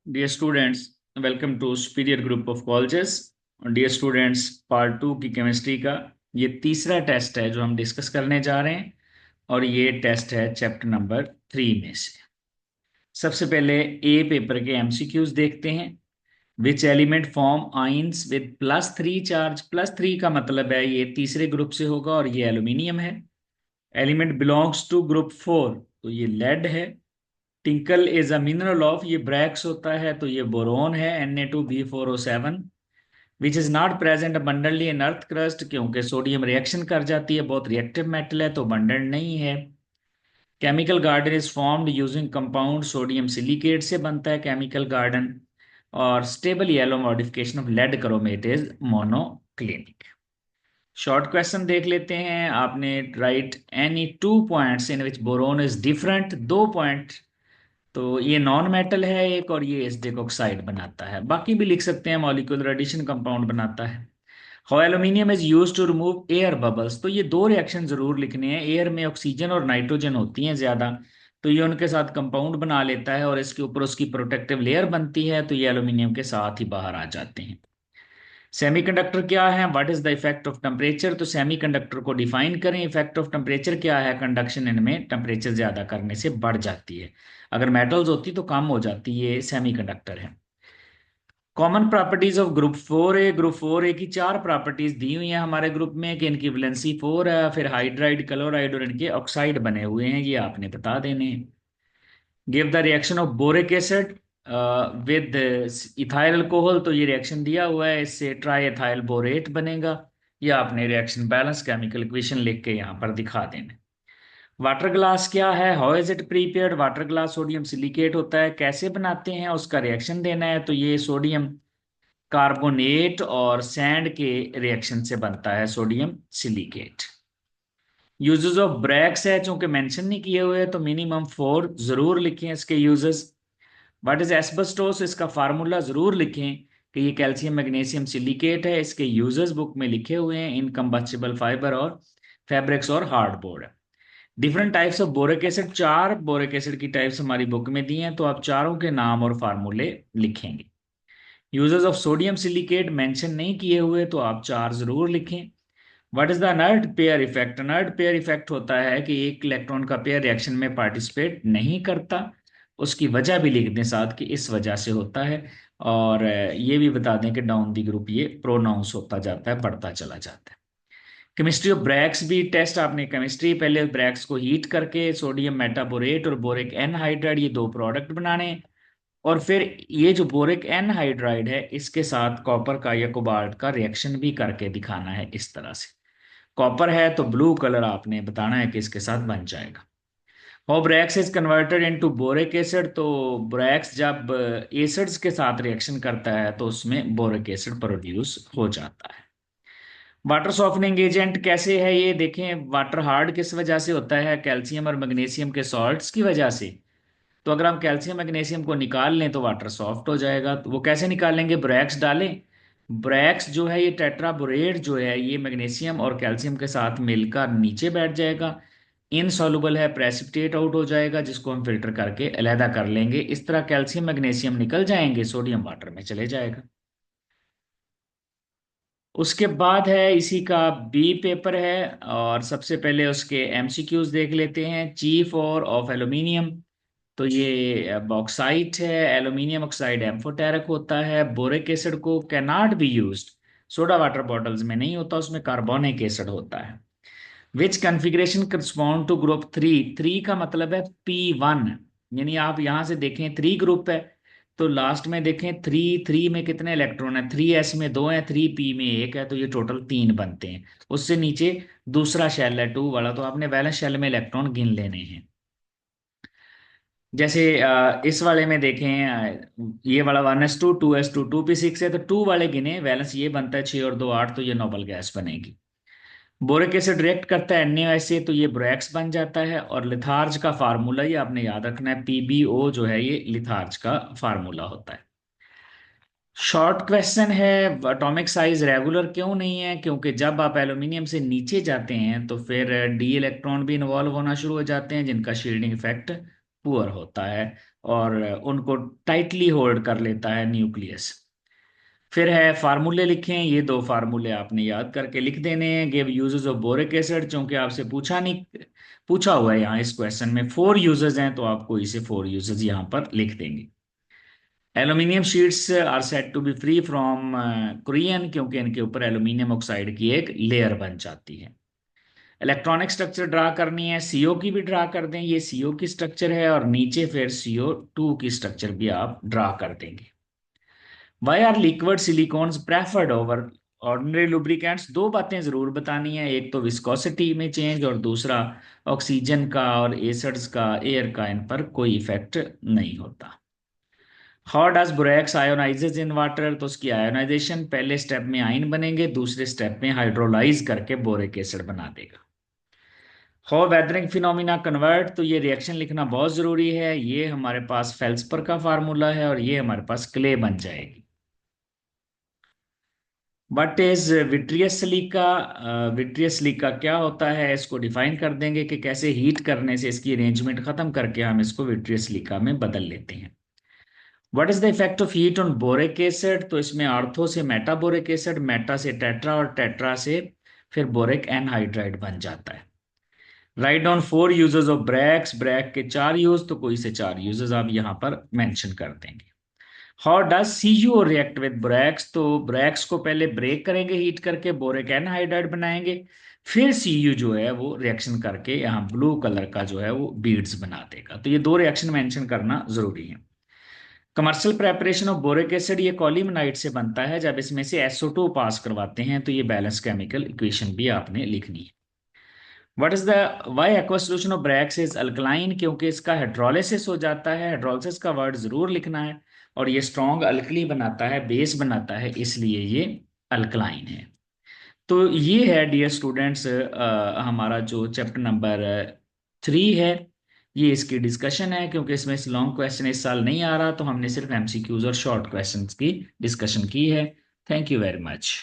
Dear students, welcome to superior group of colleges. Dear students, part two की chemistry का ये तीसरा test है जो हम डिस्कस करने जा रहे हैं। और ये टेस्ट है चैप्टर नंबर 3 में से। सबसे पहले ए पेपर के एमसीक्यूज देखते हैं। Which element form ions with +3 charge. +3 का मतलब है ये तीसरे ग्रुप से होगा और ये एल्यूमिनियम है। एलिमेंट बिलोंग्स टू ग्रुप 4, तो ये लेड है। Tinkle is a mineral of, ये ब्रैक्स होता है तो ये बोरोन है, Na2B4O7। Which is not present abundantly in earth crust, क्योंकि सोडियम रिएक्शन कर जाती है, बहुत रिएक्टिव मेटल है तो अबंडेंट नहीं है। Chemical garden is formed using compound sodium silicate से बनता है केमिकल गार्डन। और stable yellow modification of lead chromate is monoclinic. Short question देख लेते हैं। आपने write any 2 points in which boron is different, 2 point. तो ये नॉन मेटल है एक, और ये एसिडिक ऑक्साइड बनाता है। बाकी भी लिख सकते हैं, मॉलिक्यूलर एडिशन कंपाउंड बनाता है। How aluminium is use to remove air bubbles, तो ये दो रिएक्शन जरूर लिखने हैं। एयर में ऑक्सीजन और नाइट्रोजन होती हैं ज्यादा, तो ये उनके साथ कंपाउंड बना लेता है और इसके ऊपर उसकी प्रोटेक्टिव लेयर बनती है, तो ये एल्यूमिनियम के साथ ही बाहर आ जाते हैं। सेमीकंडक्टर क्या है, what is the effect of temperature, तो सेमीकंडक्टर को डिफाइन करें। इफेक्ट ऑफ टेम्परेचर क्या है, कंडक्शन इनमें टेम्परेचर ज्यादा करने से बढ़ जाती है। अगर मेटल्स होती तो कम हो जाती, ये सेमीकंडक्टर है। कॉमन प्रॉपर्टीज ऑफ ग्रुप 4 ए की चार प्रॉपर्टीज दी हुई हैं हमारे ग्रुप में कि इनकी वैलेंसी 4 है, फिर हाइड्राइड, क्लोराइड और इनके ऑक्साइड बने हुए हैं, ये आपने बता देने हैं। Give the reaction of boric acid with ethyl alcohol, तो ये रिएक्शन दिया हुआ है, इससे ट्राई एथाइल बोरेट बनेगा। ये आपने रिएक्शन बैलेंस केमिकल इक्वेशन लिख के यहाँ पर दिखा देना। वाटर ग्लास क्या है, how is it prepared, water glass sodium silicate होता है, कैसे बनाते हैं उसका रिएक्शन देना है। तो ये सोडियम कार्बोनेट और सैंड के रिएक्शन से बनता है sodium silicate. Uses of Bragg's है, चूंकि मेंशन नहीं किए हुए तो मिनिमम 4 जरूर लिखें इसके यूजेस। व्हाट इज एस्बेस्टोस, इसका फार्मूला जरूर लिखें कि ये कैल्शियम मैग्नीशियम सिलिकेट है। इसके यूजेस बुक में लिखे हुए हैं, इनकम्बस्टिबल फाइबर और फैब्रिक्स और hardboard. Different types of boric acid, 4 boric acid की टाइप्स हमारी बुक में दी हैं, तो आप चारों के नाम और फार्मूले लिखेंगे। Uses of sodium silicate mention नहीं किए हुए तो आप 4 जरूर लिखें। What is the nerd pair effect, nerd pair effect होता है कि एक इलेक्ट्रॉन का पेयर रिएक्शन में पार्टिसिपेट नहीं करता। उसकी वजह भी लिख दें साथ कि इस वजह से होता है। और ये भी बता दें कि डाउन दी ग्रुप ये प्रोनाउंस होता जाता है, बढ़ता चला जाता है। केमिस्ट्री ऑफ ब्रैक्स भी टेस्ट आपने केमिस्ट्री, पहले ब्रैक्स को हीट करके सोडियम मेटाबोरेट और बोरिक एनहाइड्राइड ये दो प्रोडक्ट बनाने हैं। और फिर ये जो बोरिक एनहाइड्राइड है इसके साथ कॉपर का या कोबाल्ट का रिएक्शन भी करके दिखाना है इस तरह से। कॉपर है तो ब्लू कलर आपने बताना है कि इसके साथ बन जाएगा। How Bragg's is converted into boric acid, तो ब्रैक्स जब एसिड्स के साथ रिएक्शन करता है तो उसमें बोरिक एसिड प्रोड्यूस हो जाता है। वाटर सॉफ्टनिंग एजेंट कैसे है ये देखें। वाटर हार्ड किस वजह से होता है, कैल्शियम और मैग्नीशियम के सॉल्ट्स की वजह से। तो अगर हम कैल्शियम मैग्नीशियम को निकाल लें तो वाटर सॉफ्ट हो जाएगा। तो वो कैसे निकालेंगे, ब्रैक्स डालें। ब्रैक्स जो है ये टेट्राबोरेट जो है ये मैग्नीशियम और कैल्शियम के साथ मिलकर नीचे बैठ जाएगा। इनसॉल्युबल है, प्रेसिपिटेट आउट हो जाएगा, जिसको हम फिल्टर करके अलहदा कर लेंगे। इस तरह कैल्शियम मैग्नीशियम निकल जाएंगे, सोडियम वाटर में चले जाएगा। उसके बाद है इसी का बी पेपर है, और सबसे पहले उसके एमसीक्यूज देख लेते हैं। चीफ और ऑफ एल्यूमिनियम, तो ये बॉक्साइट है। एल्यूमिनियम ऑक्साइड एम्फोटेरिक होता है। बोरिक एसिड को can not be used, soda water bottles में नहीं होता, उसमें कार्बोनिक एसिड होता है। विच कन्फिग्रेशन करस्पॉन्ड टू ग्रुप 3, 3 का मतलब है P1। यानी आप यहां से देखें 3 ग्रुप है, तो लास्ट में देखें 3, 3 में कितने इलेक्ट्रॉन है, 3s में 2 है, 3p में 1 है, तो ये टोटल 3 बनते हैं। उससे नीचे दूसरा शेल है 2 वाला, तो आपने वैलेंस शेल में इलेक्ट्रॉन गिन लेने हैं। जैसे इस वाले में देखें, ये वाला 1s2, 2s2, 2p6 है, तो 2 वाले गिने, बैलेंस ये बनता है 6 और 2 8, तो ये नोबल गैस बनेगी। बोरिक एसिड रिएक्ट करता है NaOH से, तो ये ब्रोएक्स बन जाता है। और लिथार्ज का फार्मूला ये आपने याद रखना है, PbO जो है ये लिथार्ज का फार्मूला होता है। शॉर्ट क्वेश्चन है, एटॉमिक साइज रेगुलर क्यों नहीं है, क्योंकि जब आप एल्यूमिनियम से नीचे जाते हैं तो फिर डी इलेक्ट्रॉन भी इन्वॉल्व होना शुरू हो जाते हैं, जिनका शील्डिंग इफेक्ट पुअर होता है। और उनको टाइटली होल्ड कर लेता है न्यूक्लियस। फिर है फार्मूले लिखें, ये दो फार्मूले आपने याद करके लिख देने हैं। Give uses of boric acid, चूंकि आपसे पूछा हुआ है यहाँ इस क्वेश्चन में 4 यूजेस हैं, तो आपको इसे 4 यूजेस यहाँ पर लिख देंगे। Aluminium sheets are said to be free from कुरियन, क्योंकि इनके ऊपर एल्यूमिनियम ऑक्साइड की एक लेयर बन जाती है। इलेक्ट्रॉनिक स्ट्रक्चर ड्रा करनी है, सीओ की भी ड्रा कर दें, ये सीओ की स्ट्रक्चर है, और नीचे फिर CO2 की स्ट्रक्चर भी आप ड्रा कर देंगे। Why are liquid silicones preferred over ordinary lubricants, दो बातें जरूर बतानी है, एक तो विस्कोसिटी में चेंज और दूसरा ऑक्सीजन का और एसिड्स का, एयर का इन पर कोई इफेक्ट नहीं होता। How does borax ionizes in water, तो उसकी आयोनाइजेशन पहले स्टेप में आयन बनेंगे, दूसरे स्टेप में हाइड्रोलाइज करके बोरिक एसिड बना देगा। हाउ वेदरिंग फिनोमिना कन्वर्ट, तो ये रिएक्शन लिखना बहुत जरूरी है, ये हमारे पास फेल्सपर का फार्मूला है और ये हमारे पास क्ले बन जाएगी। What is vitreous silica, vitreous silica क्या होता है, इसको डिफाइन कर देंगे कि कैसे हीट करने से इसकी अरेंजमेंट खत्म करके हम इसको विट्रियस सिलिका में बदल लेते हैं। What is the effect of heat on boric acid, तो इसमें आर्थो से मेटा बोरिक एसिड, मेटा से टेट्रा और टेट्रा से फिर बोरिक एनहाइड्राइड बन जाता है। Write down 4 uses of borax, borax के 4 यूज, तो कोई से 4 यूजेस आप यहाँ पर मेंशन कर देंगे। How does CuO react with borax, तो बोरैक्स को पहले ब्रेक करेंगे हीट करके, बोरिक एनहाइड्राइड बनाएंगे, फिर Cu जो है वो रिएक्शन करके यहाँ ब्लू कलर का जो है वो बीड्स बना देगा। तो ये दो रिएक्शन मेंशन करना जरूरी है। Commercial preparation of boric acid, ये कॉलिमनाइट से बनता है, जब इसमें से SO2 पास करवाते हैं तो ये बैलेंस केमिकल इक्वेशन भी आपने लिखनी है। What is the why aqua solution of borax is alkaline, क्योंकि इसका हाइड्रोलिसिस हो जाता है, हाइड्रोलिसिस का वर्ड जरूर लिखना है, और ये स्ट्रॉन्ग अल्कली बनाता है, बेस बनाता है, इसलिए ये अल्कलाइन है। तो ये है डियर स्टूडेंट्स हमारा जो चैप्टर नंबर 3 है, ये इसकी डिस्कशन है, क्योंकि इसमें से लॉन्ग क्वेश्चन इस साल नहीं आ रहा, तो हमने सिर्फ MCQs और शॉर्ट क्वेश्चंस की डिस्कशन की है। Thank you very much.